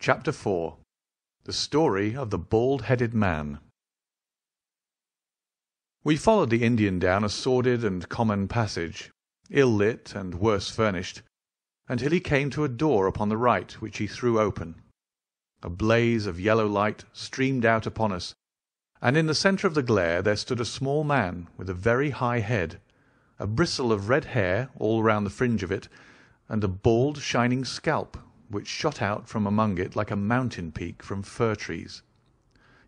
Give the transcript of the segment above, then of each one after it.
Chapter 4. The Story of the Bald-Headed Man. We followed the Indian down a sordid and common passage, ill-lit and worse furnished, until he came to a door upon the right, which he threw open. A blaze of yellow light streamed out upon us, and in the centre of the glare there stood a small man with a very high head, a bristle of red hair all round the fringe of it, and a bald shining scalp which shot out from among it like a mountain peak from fir trees.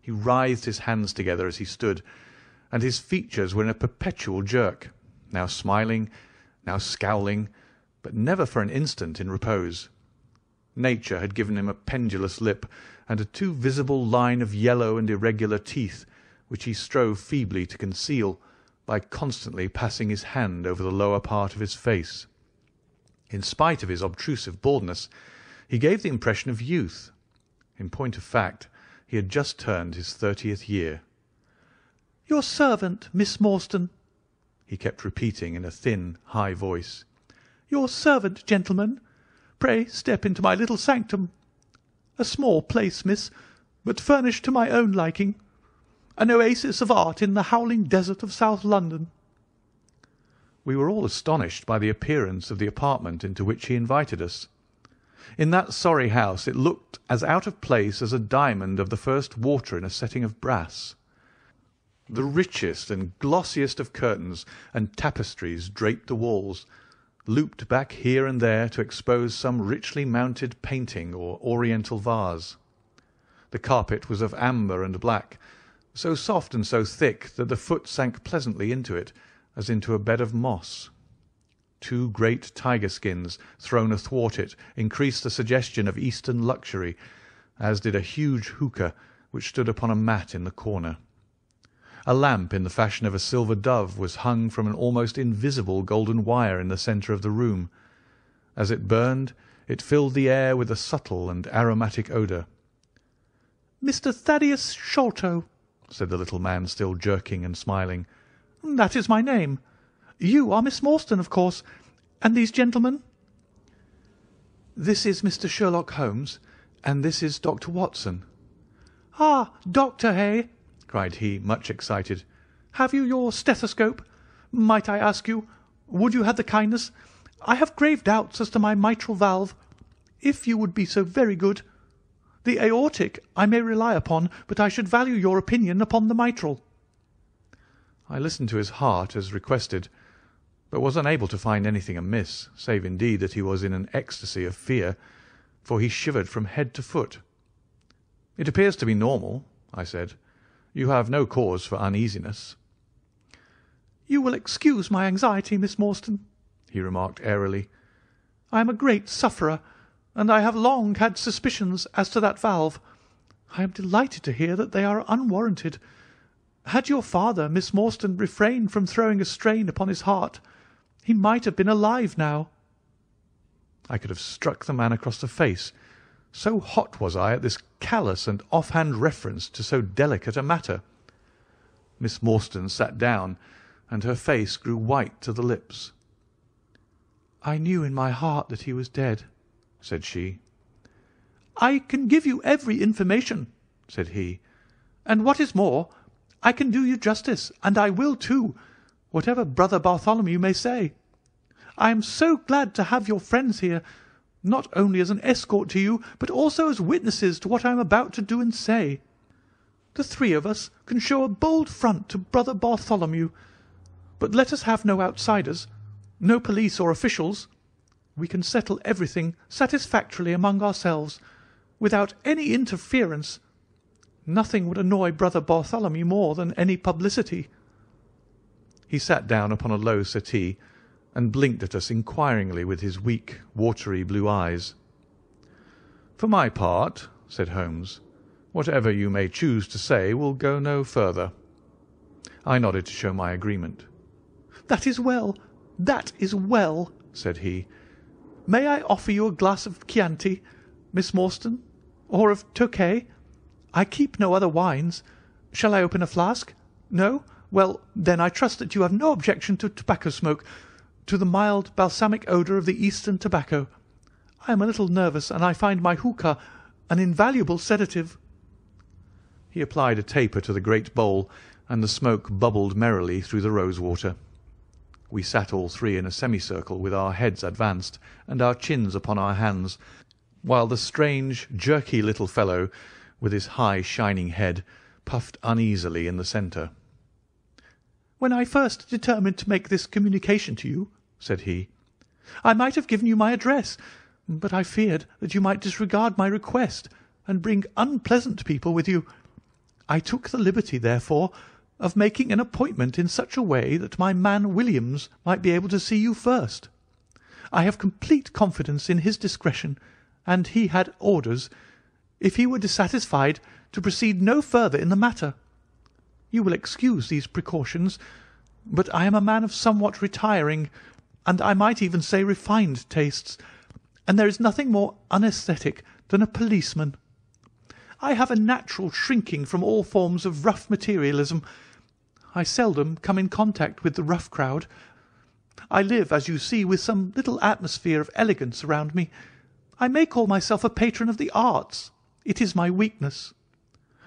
He writhed his hands together as he stood, and his features were in a perpetual jerk, now smiling, now scowling, but never for an instant in repose. Nature had given him a pendulous lip and a too visible line of yellow and irregular teeth, which he strove feebly to conceal by constantly passing his hand over the lower part of his face. In spite of his obtrusive baldness, he gave the impression of youth. In point of fact, he had just turned his 30th year. "Your servant, Miss Morstan," he kept repeating in a thin, high voice. "Your servant, gentlemen. Pray step into my little sanctum. A small place, miss, but furnished to my own liking. An oasis of art in the howling desert of South London." We were all astonished by the appearance of the apartment into which he invited us. In that sorry house it looked as out of place as a diamond of the first water in a setting of brass. The richest and glossiest of curtains and tapestries draped the walls, looped back here and there to expose some richly mounted painting or oriental vase. The carpet was of amber and black, so soft and so thick that the foot sank pleasantly into it, as into a bed of moss. Two great tiger skins thrown athwart it increased the suggestion of Eastern luxury, as did a huge hookah which stood upon a mat in the corner. A lamp in the fashion of a silver dove was hung from an almost invisible golden wire in the centre of the room. As it burned, it filled the air with a subtle and aromatic odour. "Mr. Thaddeus Sholto," said the little man, still jerking and smiling. "That is my name. You are Miss Morstan, of course. And these gentlemen?" "This is Mr. Sherlock Holmes, and this is Dr. Watson." "Ah, Doctor, hey?" cried he, much excited. "Have you your stethoscope? Might I ask you, would you have the kindness? I have grave doubts as to my mitral valve. If you would be so very good. The aortic I may rely upon, but I should value your opinion upon the mitral." I listened to his heart as requested, but was unable to find anything amiss, save indeed that he was in an ecstasy of fear, for he shivered from head to foot. "It appears to be normal," I said. "You have no cause for uneasiness." "You will excuse my anxiety, Miss Morstan," he remarked airily. "I am a great sufferer, and I have long had suspicions as to that valve. I am delighted to hear that they are unwarranted. Had your father, Miss Morstan, refrained from throwing a strain upon his heart, he might have been alive now." I could have struck the man across the face, so hot was I at this callous and off-hand reference to so delicate a matter. Miss Morstan sat down, and her face grew white to the lips. "I knew in my heart that he was dead," said she. "I can give you every information," said he, "and what is more, I can do you justice, and I will too, whatever Brother Bartholomew may say. I am so glad to have your friends here, not only as an escort to you, but also as witnesses to what I am about to do and say. The three of us can show a bold front to Brother Bartholomew, but let us have no outsiders, no police or officials. We can settle everything satisfactorily among ourselves, without any interference. Nothing would annoy Brother Bartholomew more than any publicity." He sat down upon a low settee, and blinked at us inquiringly with his weak, watery blue eyes. "For my part," said Holmes, "whatever you may choose to say will go no further." I nodded to show my agreement. "That is well, that is well," said he. "May I offer you a glass of Chianti, Miss Morstan, or of Tokay? I keep no other wines. Shall I open a flask? No? Well, then I trust that you have no objection to tobacco smoke, to the mild balsamic odour of the Eastern tobacco. I am a little nervous, and I find my hookah an invaluable sedative." He applied a taper to the great bowl, and the smoke bubbled merrily through the rose-water. We sat all three in a semicircle with our heads advanced and our chins upon our hands, while the strange, jerky little fellow, with his high shining head, puffed uneasily in the centre. "When I first determined to make this communication to you," said he, "I might have given you my address, but I feared that you might disregard my request and bring unpleasant people with you. I took the liberty, therefore, of making an appointment in such a way that my man Williams might be able to see you first. I have complete confidence in his discretion, and he had orders, if he were dissatisfied, to proceed no further in the matter. You will excuse these precautions, but I am a man of somewhat retiring, and I might even say refined tastes, and there is nothing more unaesthetic than a policeman. I have a natural shrinking from all forms of rough materialism. I seldom come in contact with the rough crowd. I live, as you see, with some little atmosphere of elegance around me. I may call myself a patron of the arts. It is my weakness.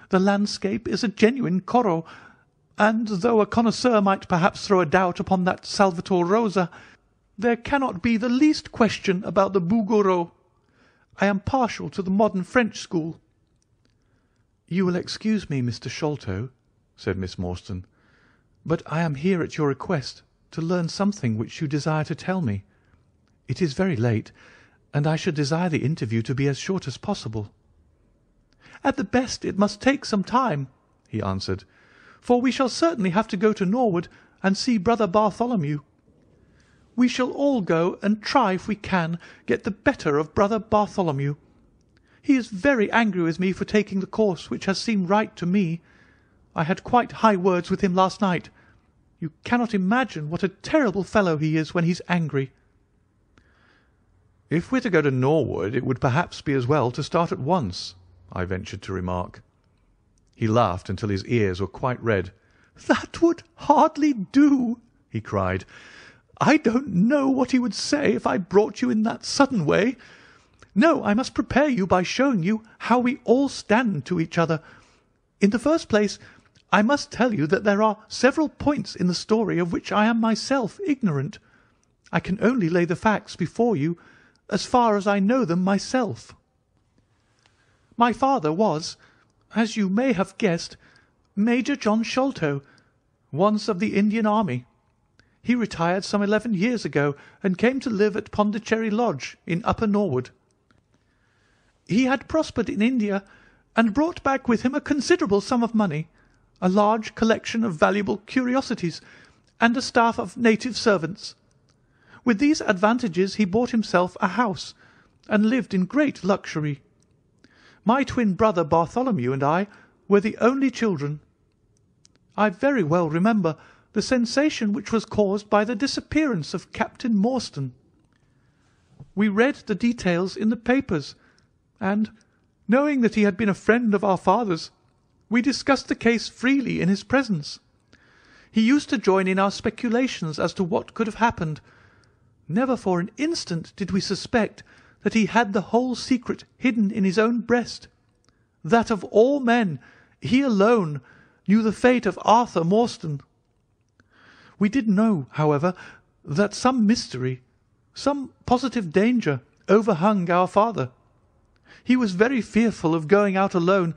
The landscape is a genuine Corot, and though a connoisseur might perhaps throw a doubt upon that Salvator Rosa, there cannot be the least question about the Bouguereau. I am partial to the modern French school." "You will excuse me, Mr. Sholto," said Miss Morstan, "but I am here at your request to learn something which you desire to tell me. It is very late, and I should desire the interview to be as short as possible." "At the best it must take some time," he answered, "for we shall certainly have to go to Norwood and see Brother Bartholomew. We shall all go and try if we can get the better of Brother Bartholomew. He is very angry with me for taking the course which has seemed right to me. I had quite high words with him last night. You cannot imagine what a terrible fellow he is when he's angry." "If we're to go to Norwood, it would perhaps be as well to start at once," I ventured to remark. He laughed until his ears were quite red. "That would hardly do," he cried. "I don't know what he would say if I brought you in that sudden way. No, I must prepare you by showing you how we all stand to each other. In the first place, I must tell you that there are several points in the story of which I am myself ignorant. I can only lay the facts before you as far as I know them myself. My father was, as you may have guessed, Major John Sholto, once of the Indian Army. He retired some 11 years ago and came to live at Pondicherry Lodge in Upper Norwood. He had prospered in India and brought back with him a considerable sum of money, a large collection of valuable curiosities, and a staff of native servants. With these advantages he bought himself a house, and lived in great luxury. My twin brother Bartholomew and I were the only children. I very well remember the sensation which was caused by the disappearance of Captain Morstan. We read the details in the papers, and, knowing that he had been a friend of our father's, we discussed the case freely in his presence. He used to join in our speculations as to what could have happened. Never for an instant did we suspect that he had the whole secret hidden in his own breast, that of all men he alone knew the fate of Arthur Morstan. We did know, however, that some mystery, some positive danger, overhung our father. He was very fearful of going out alone,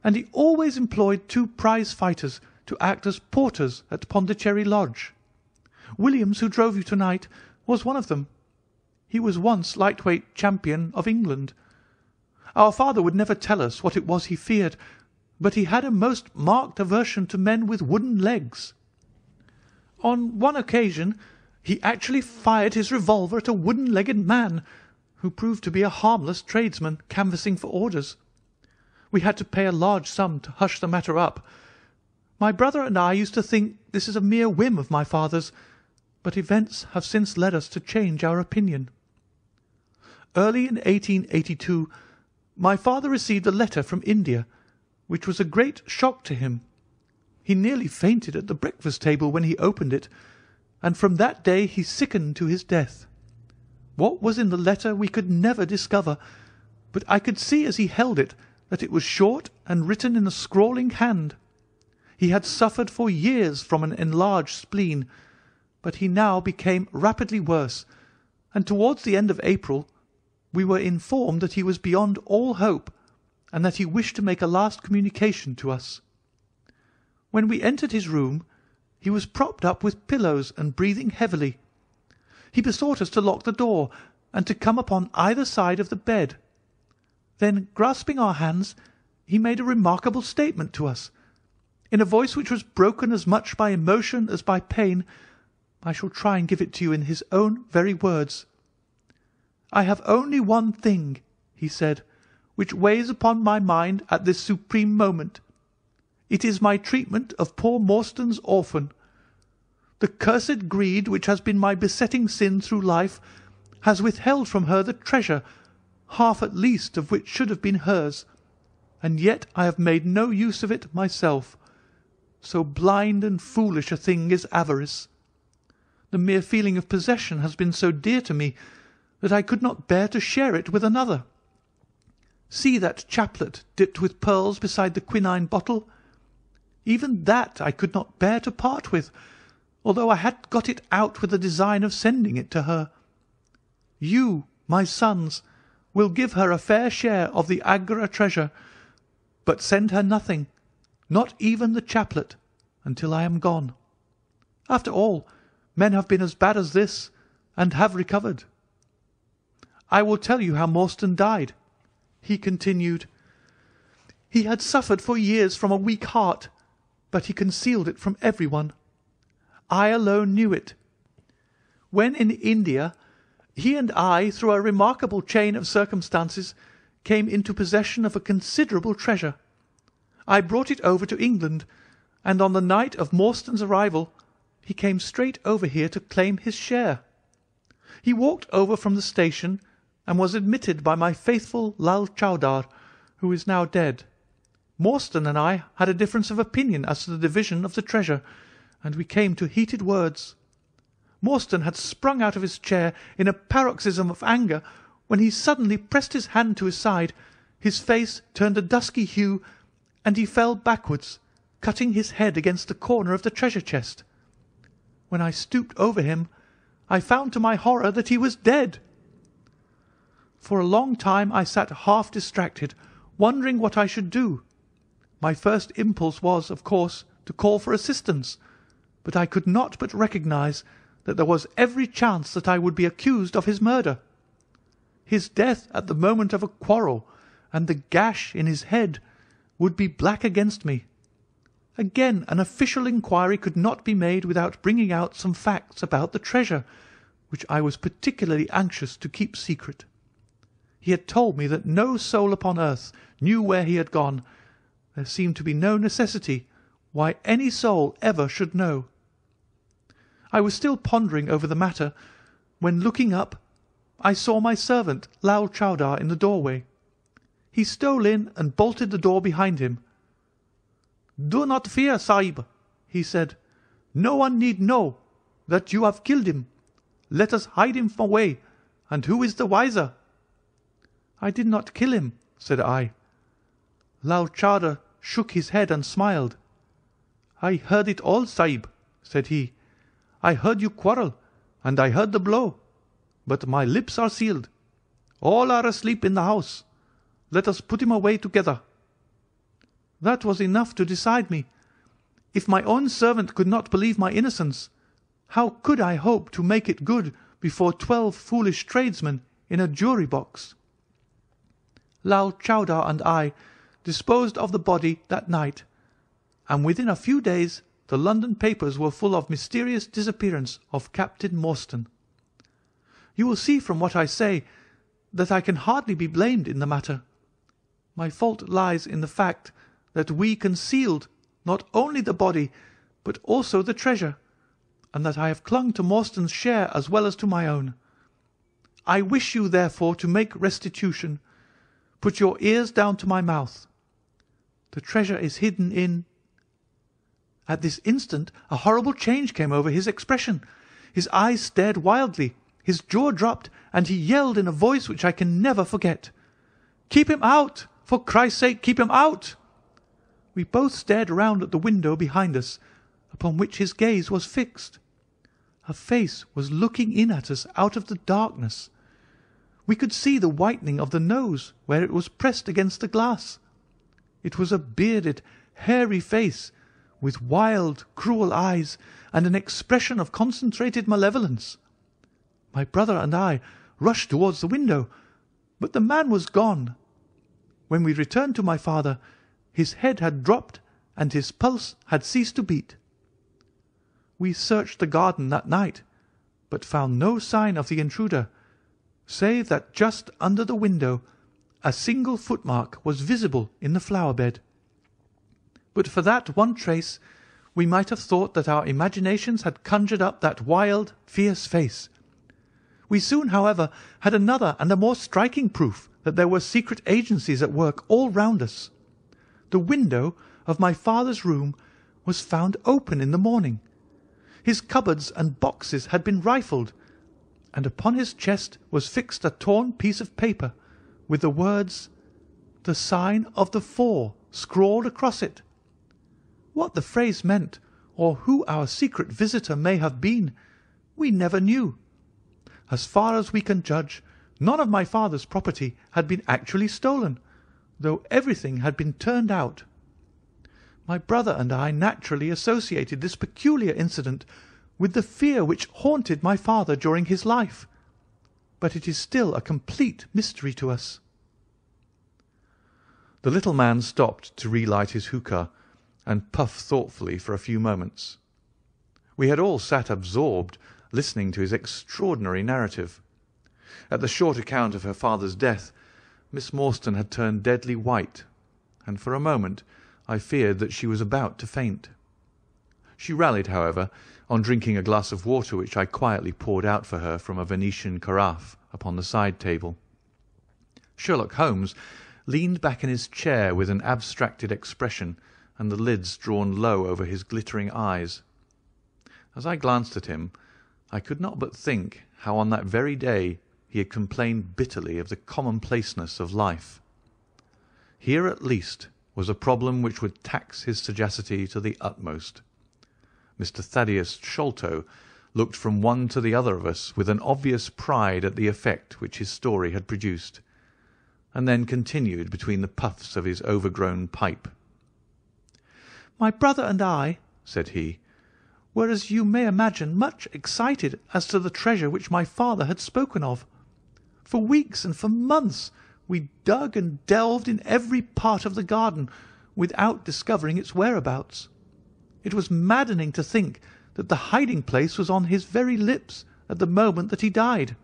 and he always employed 2 prize-fighters to act as porters at Pondicherry Lodge. Williams, who drove you tonight, was one of them. He was once lightweight champion of England. Our father would never tell us what it was he feared, but he had a most marked aversion to men with wooden legs. On one occasion he actually fired his revolver at a wooden-legged man, who proved to be a harmless tradesman canvassing for orders. We had to pay a large sum to hush the matter up. My brother and I used to think this is a mere whim of my father's, but events have since led us to change our opinion. Early in 1882, my father received a letter from India, which was a great shock to him. He nearly fainted at the breakfast table when he opened it, and from that day he sickened to his death. What was in the letter we could never discover, but I could see as he held it that it was short and written in a scrawling hand. He had suffered for years from an enlarged spleen, but he now became rapidly worse, and towards the end of April we were informed that he was beyond all hope, and that he wished to make a last communication to us. When we entered his room, he was propped up with pillows and breathing heavily. He besought us to lock the door, and to come upon either side of the bed. Then, grasping our hands, he made a remarkable statement to us. In a voice which was broken as much by emotion as by pain, I shall try and give it to you in his own very words. "I have only one thing," he said, "which weighs upon my mind at this supreme moment. It is my treatment of poor Morstan's orphan. The cursed greed which has been my besetting sin through life has withheld from her the treasure, half at least of which should have been hers, and yet I have made no use of it myself. So blind and foolish a thing is avarice. The mere feeling of possession has been so dear to me that I could not bear to share it with another. See that chaplet dipped with pearls beside the quinine bottle? Even that I could not bear to part with, although I had got it out with the design of sending it to her. You, my sons, will give her a fair share of the Agra treasure, but send her nothing, not even the chaplet, until I am gone. After all, men have been as bad as this, and have recovered. I will tell you how Morstan died," he continued. "He had suffered for years from a weak heart, but he concealed it from everyone. I alone knew it. When in India, he and I, through a remarkable chain of circumstances, came into possession of a considerable treasure. I brought it over to England, and on the night of Morstan's arrival he came straight over here to claim his share. He walked over from the station and was admitted by my faithful Lal Chowdar, who is now dead. Morstan and I had a difference of opinion as to the division of the treasure, and we came to heated words. Morstan had sprung out of his chair in a paroxysm of anger, when he suddenly pressed his hand to his side, his face turned a dusky hue, and he fell backwards, cutting his head against the corner of the treasure chest. When I stooped over him, I found to my horror that he was dead. For a long time I sat half distracted, wondering what I should do. My first impulse was, of course, to call for assistance, but I could not but recognize that there was every chance that I would be accused of his murder. His death at the moment of a quarrel, and the gash in his head, would be black against me. Again, an official inquiry could not be made without bringing out some facts about the treasure, which I was particularly anxious to keep secret. He had told me that no soul upon earth knew where he had gone. There seemed to be no necessity why any soul ever should know. I was still pondering over the matter, when, looking up, I saw my servant Lal Chowdar in the doorway. He stole in and bolted the door behind him. "Do not fear, Sahib," he said. "No one need know that you have killed him. Let us hide him away, and who is the wiser?" "I did not kill him," said I. Lal Chowdar shook his head and smiled. "I heard it all, Sahib," said he. "I heard you quarrel, and I heard the blow. But my lips are sealed. All are asleep in the house. Let us put him away together." That was enough to decide me. If my own servant could not believe my innocence, how could I hope to make it good before 12 foolish tradesmen in a jury box? Lal Chowdar and I disposed of the body that night, and within a few days the London papers were full of mysterious disappearance of Captain Morstan. You will see from what I say that I can hardly be blamed in the matter. My fault lies in the fact that we concealed not only the body, but also the treasure, and that I have clung to Morstan's share as well as to my own. I wish you, therefore, to make restitution. Put your ears down to my mouth. The treasure is hidden in—" At this instant a horrible change came over his expression. His eyes stared wildly, his jaw dropped, and he yelled in a voice which I can never forget, "Keep him out! For Christ's sake, keep him out!" We both stared round at the window behind us, upon which his gaze was fixed. A face was looking in at us out of the darkness. We could see the whitening of the nose where it was pressed against the glass. It was a bearded, hairy face, with wild, cruel eyes and an expression of concentrated malevolence. My brother and I rushed towards the window, but the man was gone. When we returned to my father, his head had dropped and his pulse had ceased to beat. We searched the garden that night, but found no sign of the intruder, save that just under the window a single footmark was visible in the flower-bed. But for that one trace, we might have thought that our imaginations had conjured up that wild, fierce face. We soon, however, had another and a more striking proof that there were secret agencies at work all round us. The window of my father's room was found open in the morning. His cupboards and boxes had been rifled, and upon his chest was fixed a torn piece of paper with the words, "The sign of the 4" scrawled across it. What the phrase meant, or who our secret visitor may have been, we never knew. As far as we can judge, none of my father's property had been actually stolen, though everything had been turned out. My brother and I naturally associated this peculiar incident with the fear which haunted my father during his life, but it is still a complete mystery to us. The little man stopped to relight his hookah and puff thoughtfully for a few moments. We had all sat absorbed, listening to his extraordinary narrative. At the short account of her father's death, Miss Morstan had turned deadly white, and for a moment I feared that she was about to faint. She rallied, however, on drinking a glass of water which I quietly poured out for her from a Venetian carafe upon the side table. Sherlock Holmes leaned back in his chair with an abstracted expression and the lids drawn low over his glittering eyes. As I glanced at him, I could not but think how on that very day he had complained bitterly of the commonplaceness of life. Here at least was a problem which would tax his sagacity to the utmost. Mr. Thaddeus Sholto looked from one to the other of us with an obvious pride at the effect which his story had produced, and then continued between the puffs of his overgrown pipe. "My brother and I," said he, "were, as you may imagine, much excited as to the treasure which my father had spoken of. For weeks and for months we dug and delved in every part of the garden without discovering its whereabouts. It was maddening to think that the hiding-place was on his very lips at the moment that he died.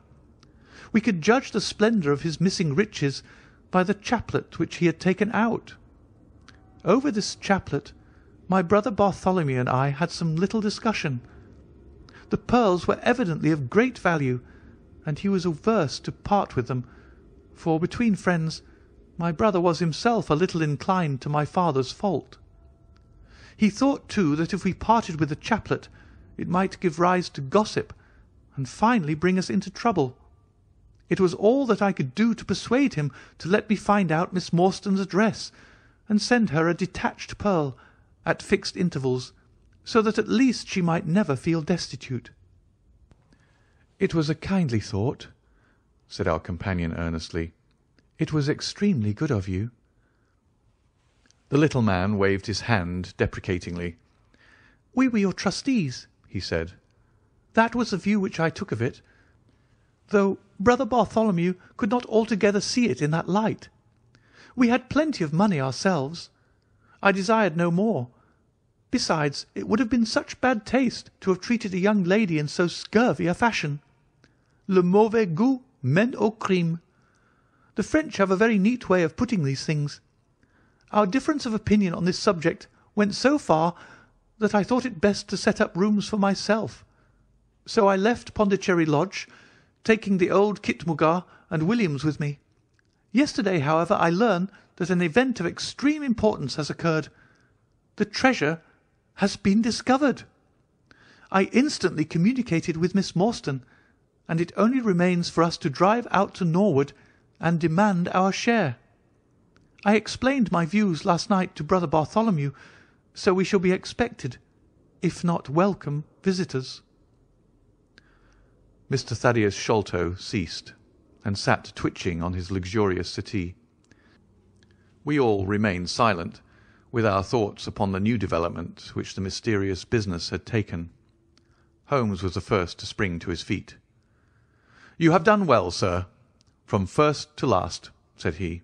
We could judge the splendour of his missing riches by the chaplet which he had taken out. Over this chaplet my brother Bartholomew and I had some little discussion. The pearls were evidently of great value, and he was averse to part with them, for between friends my brother was himself a little inclined to my father's fault. He thought, too, that if we parted with the chaplet it might give rise to gossip, and finally bring us into trouble. It was all that I could do to persuade him to let me find out Miss Morstan's address, and send her a detached pearl, at fixed intervals, so that at least she might never feel destitute." "It was a kindly thought," said our companion earnestly. "It was extremely good of you." The little man waved his hand deprecatingly. "We were your trustees," he said. "That was the view which I took of it, though brother Bartholomew could not altogether see it in that light. We had plenty of money ourselves. I desired no more. Besides, it would have been such bad taste to have treated a young lady in so scurvy a fashion. Le mauvais goût mène au crime. The French have a very neat way of putting these things. Our difference of opinion on this subject went so far that I thought it best to set up rooms for myself. So I left Pondicherry Lodge, taking the old Khitmutgar and Williams with me. Yesterday, however, I learn that an event of extreme importance has occurred. The treasure has been discovered. I instantly communicated with Miss Morstan, and it only remains for us to drive out to Norwood and demand our share." I explained my views last night to Brother Bartholomew, so we shall be expected, if not welcome, visitors." Mr. Thaddeus Sholto ceased, and sat twitching on his luxurious settee. We all remained silent, with our thoughts upon the new development which the mysterious business had taken. Holmes was the first to spring to his feet. "You have done well, sir, from first to last," said he.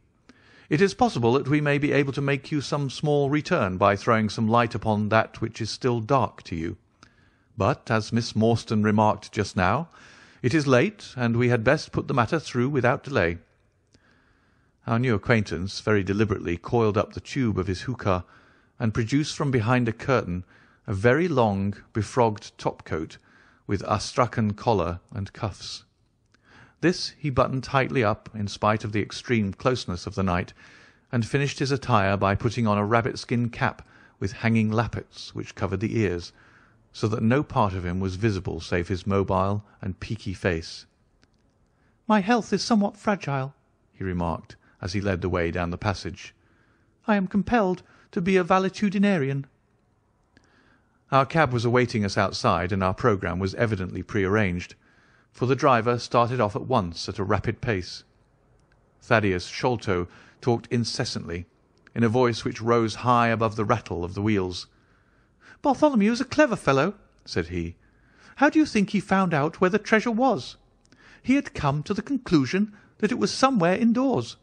"It is possible that we may be able to make you some small return by throwing some light upon that which is still dark to you. But, as Miss Morstan remarked just now, it is late, and we had best put the matter through without delay." Our new acquaintance very deliberately coiled up the tube of his hookah, and produced from behind a curtain a very long, befrogged topcoat, with astrakhan collar and cuffs. This he buttoned tightly up in spite of the extreme closeness of the night, and finished his attire by putting on a rabbit-skin cap with hanging lappets which covered the ears, so that no part of him was visible save his mobile and peaky face. "My health is somewhat fragile," he remarked, as he led the way down the passage. "I am compelled to be a valetudinarian." Our cab was awaiting us outside, and our programme was evidently prearranged, for the driver started off at once at a rapid pace. Thaddeus Sholto talked incessantly, in a voice which rose high above the rattle of the wheels. "Bartholomew is a clever fellow," said he. "How do you think he found out where the treasure was? He had come to the conclusion that it was somewhere indoors.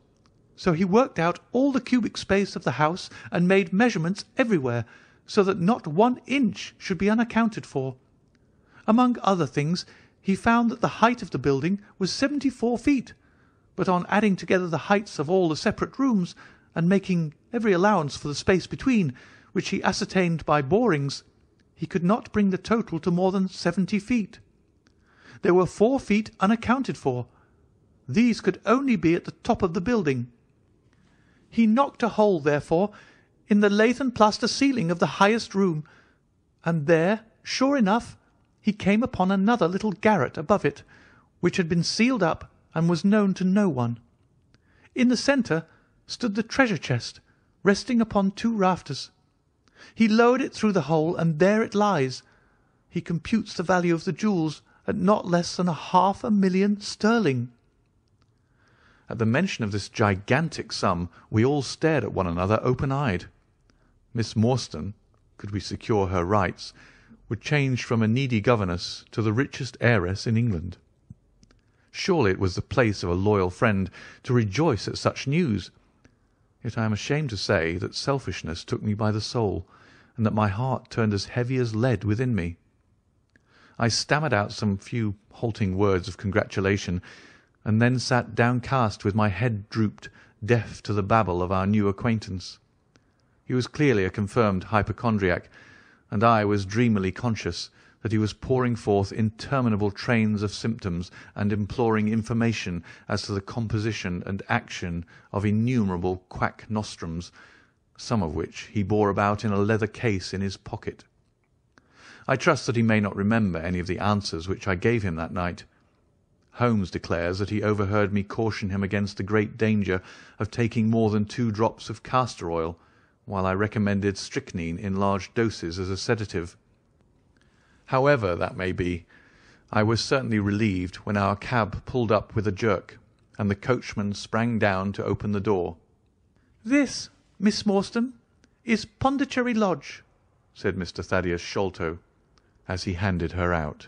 So he worked out all the cubic space of the house and made measurements everywhere, so that not 1 inch should be unaccounted for. Among other things, he found that the height of the building was 74 feet, but on adding together the heights of all the separate rooms, and making every allowance for the space between, which he ascertained by borings, he could not bring the total to more than 70 feet. There were 4 feet unaccounted for. These could only be at the top of the building. He knocked a hole, therefore, in the lath and plaster ceiling of the highest room, and there, sure enough, he came upon another little garret above it, which had been sealed up and was known to no one. In the centre stood the treasure chest, resting upon 2 rafters. He lowered it through the hole, and there it lies. He computes the value of the jewels at not less than 500,000 sterling. At the mention of this gigantic sum we all stared at one another open-eyed. Miss Morstan, could we secure her rights, would change from a needy governess to the richest heiress in England. Surely it was the place of a loyal friend to rejoice at such news. Yet I am ashamed to say that selfishness took me by the soul, and that my heart turned as heavy as lead within me. I stammered out some few halting words of congratulation, and then sat downcast with my head drooped, deaf to the babble of our new acquaintance. He was clearly a confirmed hypochondriac, and I was dreamily conscious that he was pouring forth interminable trains of symptoms and imploring information as to the composition and action of innumerable quack nostrums, some of which he bore about in a leather case in his pocket. I trust that he may not remember any of the answers which I gave him that night. Holmes declares that he overheard me caution him against the great danger of taking more than 2 drops of castor oil, while I recommended strychnine in large doses as a sedative. However that may be, I was certainly relieved when our cab pulled up with a jerk, and the coachman sprang down to open the door. "This, Miss Morstan, is Pondicherry Lodge," said Mr. Thaddeus Sholto, as he handed her out.